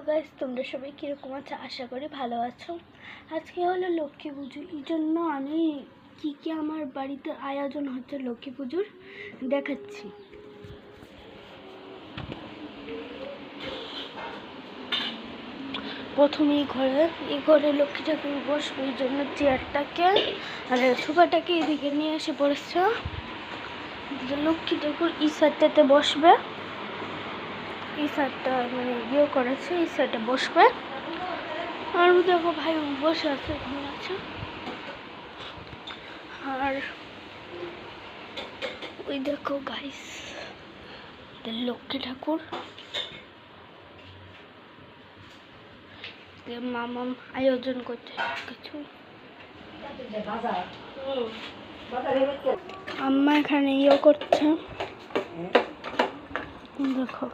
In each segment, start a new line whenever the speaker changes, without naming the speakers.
Guys, তোমরা সবাই কিরকম আছো? আশা করি ভালো আছো। আজকে হলো লক্ষ্মী পুজো, এই জন্য আমি কি আমার বাড়িতে আয়োজন হচ্ছে লক্ষ্মী পুজোর দেখাচ্ছি। প্রথমে এই ঘরে লক্ষ্মী ঠাকুর বসবে, এই জন্য চেয়ারটাকে আর সোফাটাকে এদিকে নিয়ে এসে পড়েছে। লক্ষ্মী ঠাকুর এই সাইডটাতে বসবে, এই সাইডটা মানে করেছে, এই সাইডে বসবে। আর দেখো ভাই বসে আছে, এখানে আছে। আর ওই দেখো গাইস, লক্ষ্মী ঠাকুর মামা আয়োজন করছে কিছু। আম্মা এখানে করছে, দেখো।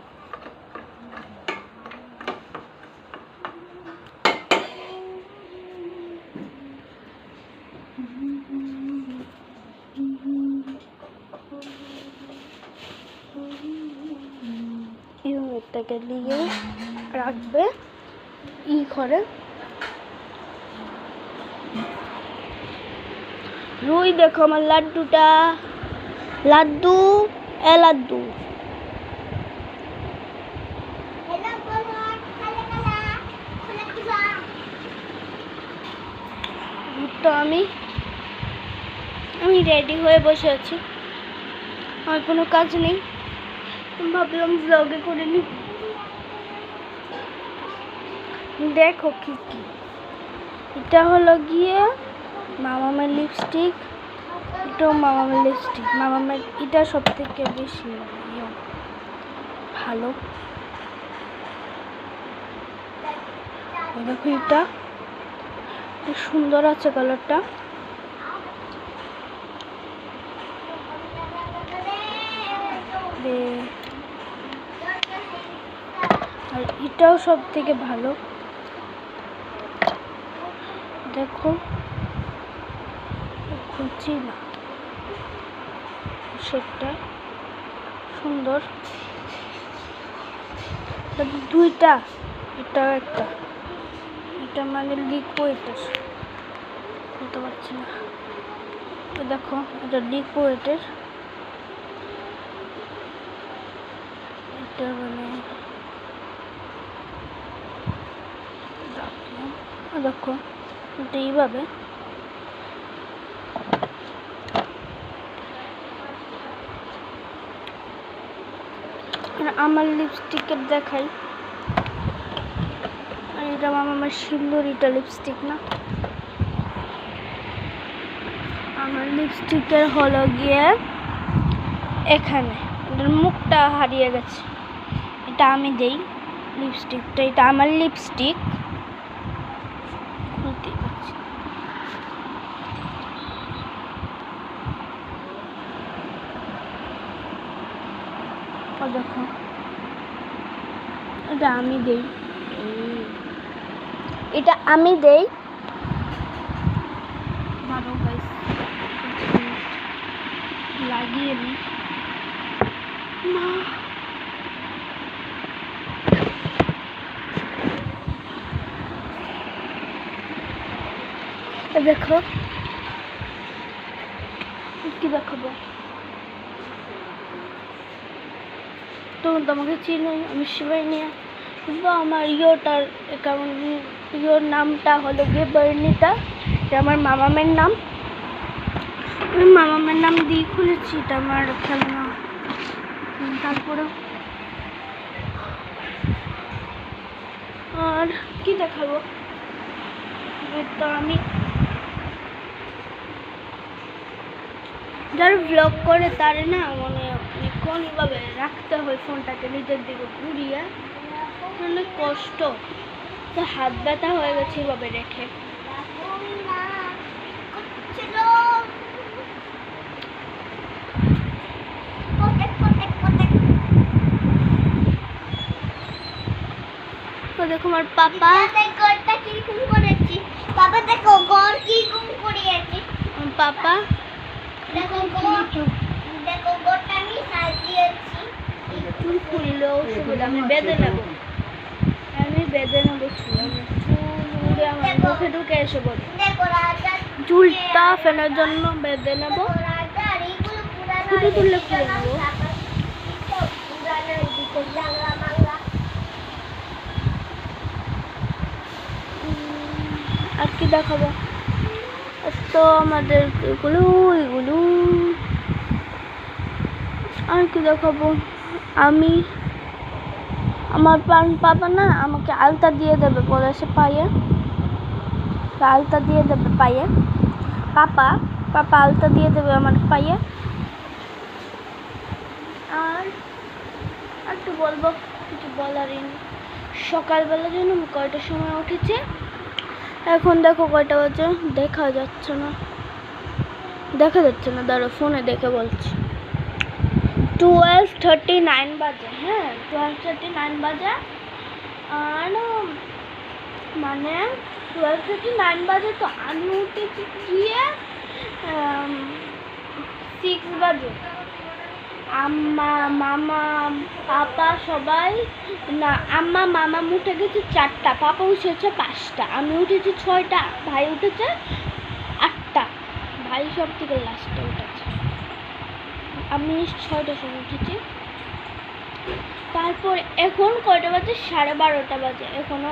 এটাকে নিয়ে রাখবে ই করে। রুই দেখো আমার লাড্ডুটা, লাড্ডু লাড্ডু তো আমি রেডি হয়ে বসে আছি, আর কোনো কাজ নেই। ভাবলাম ব্লগে করে নি। দেখো কি কি, এটা হলো গিয়ে মামামের লিপস্টিক, এটাও মামামের লিপস্টিক। মামামের এটা সব থেকে বেশি ভালো। দেখো এটা সুন্দর আছে কালারটা। আর এটাও সব থেকে ভালো। দেখো খুঁজছি না, সেটা সুন্দর। দুইটা, এটাও একটা, এটা মানে লিকুইড, বলতে পারছি না। দেখো এটা লিকুইডের, এটা মানে দেখো এটা এইভাবে। আমার লিপস্টিকের দেখাই, এটা আমার সুন্দর, এটা লিপস্টিক না। আমার লিপস্টিকের হলো গিয়ে এখানে, এটার মুখটা হারিয়ে গেছে। এটা আমি দেই লিপস্টিকটা, এটা আমার লিপস্টিক। খুলতে পারছি, দেখো এটা আমি দেই, এটা আমি দেই। ভালো গাইস, লাগিয়ে নি। দেখো কি দেখাবো, তোমাকে চিনি আমি শিবাই নিয়ে। কিন্তু আমার ইয়োটার কেমন, ইয়োর নামটা হলো গিয়ে বর্ণিতা, এটা আমার মামামের নাম। আমি মামামের নাম দিয়ে খুলেছি, এটা আমার খেলনা। তারপরে আর কি দেখাবো, তো আমি যারা ব্লগ করে তারে না মানে কোনভাবে রাখতে হয় ফোনটাকে নিজের দিকে ঘুরিয়ে, অনেক কষ্ট, তো হাত ব্যথা হয়ে গেছে এভাবে রেখে। দেখো আমার পাপা, পাপা দেখো ঘর কি করিয়েছি। পাপা দেখো ঘরটা আমি সাজিয়েছি। চুল খুললেও সুবিধা, আমি বেঁধে নেব, আমি বেঁধে নেবো চুল। আমি চুল উড়ে আমার মুখে ঢুকে এসে বলি চুলটা ফেলার জন্য বেঁধে নেবো, ফুটে তুললে খুলে নেবো। আর কি দেখাবো, তো আমাদের এগুলো আর কি দেখাবো। আমি আমার পাপা না আমাকে আলতা দিয়ে দেবে বলেছে পায়ে, আলতা দিয়ে দেবে পায়ে, পাপা আলতা দিয়ে দেবে আমার পায়ে। আর একটু বলবো, কিছু বলারই নেই। সকালবেলা যেন আমি কয়টার সময় উঠেছি, এখন দেখো কয়টা বাজে, দেখা যাচ্ছে না দাঁড়ো ফোনে দেখে বলছি। 12:39 বাজে। হ্যাঁ 12:39 বাজে। আর মানে 12:39 বাজে তো আমি উঠেছি গিয়ে 6 বাজে। আম্মা মামা পাপা সবাই না, আম্মা মামা উঠে গেছে 4টা, পাপা উঠেছে 5টা, আমি উঠেছি 6টা, ভাই উঠেছে 8টা, ভাই সব থেকে লাস্টে উঠেছে। আমি 6টার সময় উঠেছি। তারপর এখন কয়টা বাজে, 12:30 বাজে, এখনো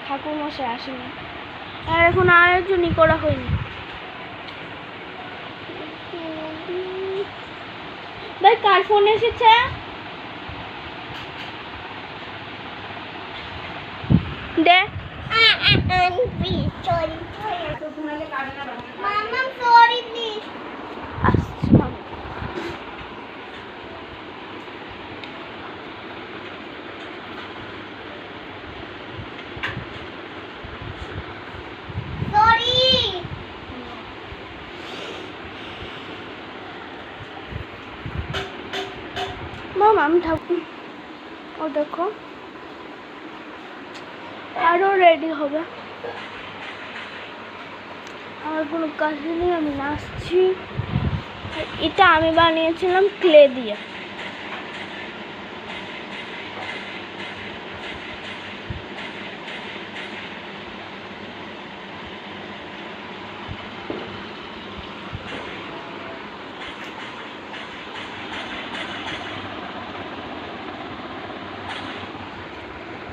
ঠাকুর মশাই আসেনি, আর এখন আয়োজনই করা হয়নি। ভাই কার ফোন এসেছে? দে মামা আমি ঠাকুর, ও দেখো আরো রেডি হবে, আমার কোনো কাজ নেই, আমি নাচছি। এটা আমি বানিয়েছিলাম ক্লে দিয়ে।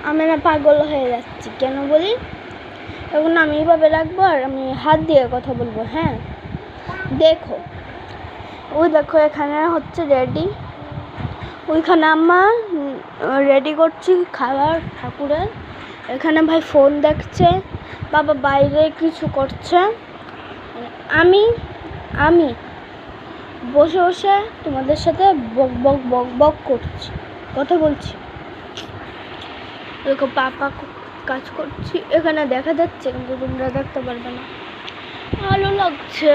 আমি না পাগল হয়ে যাচ্ছি, কেন বলি, এখন আমি এইভাবে রাখবো আর আমি হাত দিয়ে কথা বলবো। হ্যাঁ দেখো, ওই দেখো এখানে হচ্ছে রেডি, ওইখানে আমার রেডি করছি খাবার ঠাকুরের, এখানে ভাই ফোন দেখছে, বাবা বাইরে কিছু করছে, আমি আমি বসে বসে তোমাদের সাথে বক বক বক বক করছি, কথা বলছি। দেখো পাপা কাজ করছি, এখানে দেখা যাচ্ছে কিন্তু তোমরা দেখতে পারবে না, ভালো লাগছে।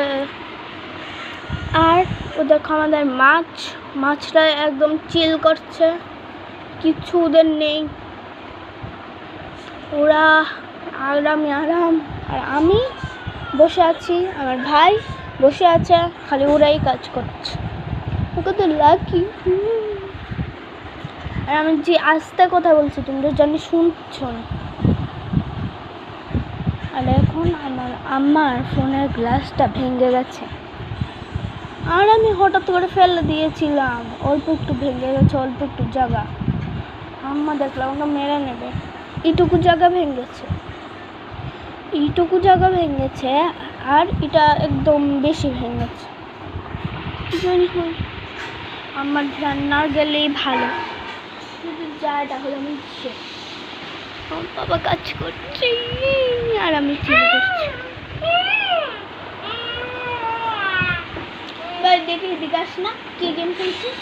আর ও দেখো আমাদের মাছটা একদম চিল করছে, কিছু ওদের নেই, ওরা আরাম। আর আমি বসে আছি, আমার ভাই বসে আছে, খালি ওরাই কাজ করছে, ওকে তো লাকি। আর আমি যে আস্তে কথা বলছি তোমরা জানি শুনছো না। আর এখন আমার ফোনের গ্লাসটা ভেঙে গেছে, আর আমি হঠাৎ করে ফেলে দিয়েছিলাম, অল্প একটু ভেঙে গেছে, অল্প একটু জায়গা, আম্মা দেখলাম ওকে মেরে নেবে। এইটুকু জায়গা ভেঙেছে, আর এটা একদম বেশি ভেঙেছে। জানি হয় আমার ধ্যান না গেলেই ভালো, যদি যায় তাহলে আমি বাবা কাজ করছি আর আমি চিন্তা করছি। দেখি বিকাশ না কি গেম খেলছিস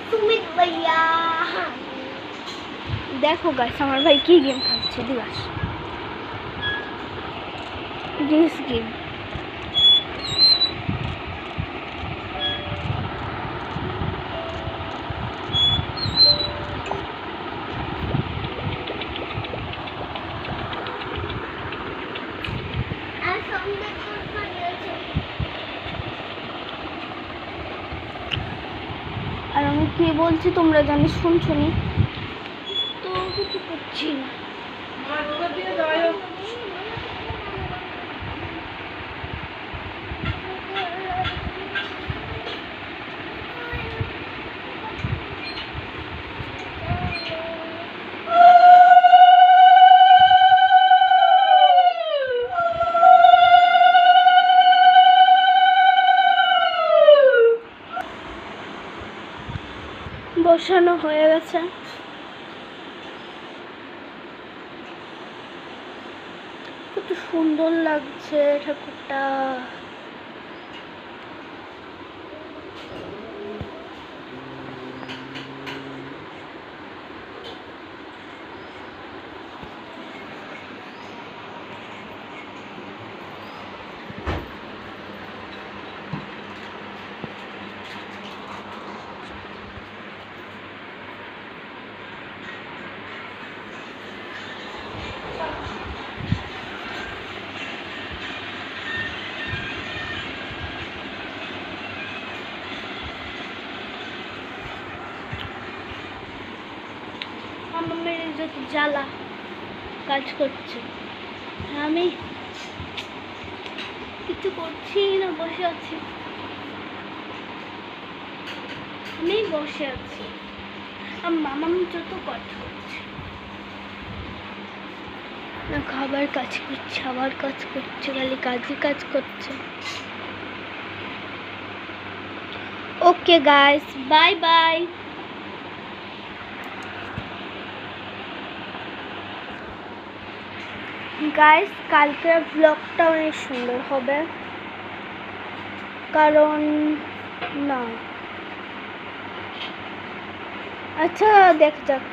সুমিত ভাইয়া, দেখো গাছ আমার ভাই কি গেম খেলছে, বিকাশ দিস গেম। আর আমি কি বলছি তোমরা জানি শুনছো নি, তো কিছু করছি না। বসানো হয়ে গেছে। কত সুন্দর লাগছে ঠাকুরটা। আমার মেয়ে যত জ্বালা কাজ করছে, আমি কিছু করছি না, বসে আছি। আমি বসে আছি আর মামা যত কাজ করছে না, খাবার কাজ করছে, আবার কাজ করছে, খালি কাজই কাজ করছে। Okay guys, bye bye. Guys কালকের ব্লগটা অনেক সুন্দর হবে, কারণ না আচ্ছা দেখ যাক।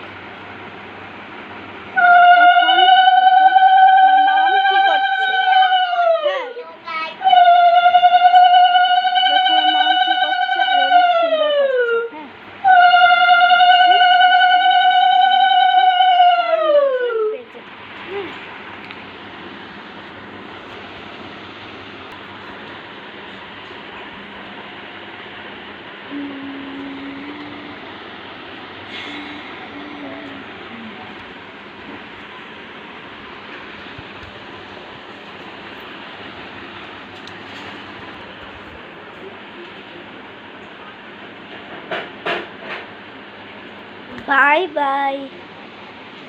Bye bye.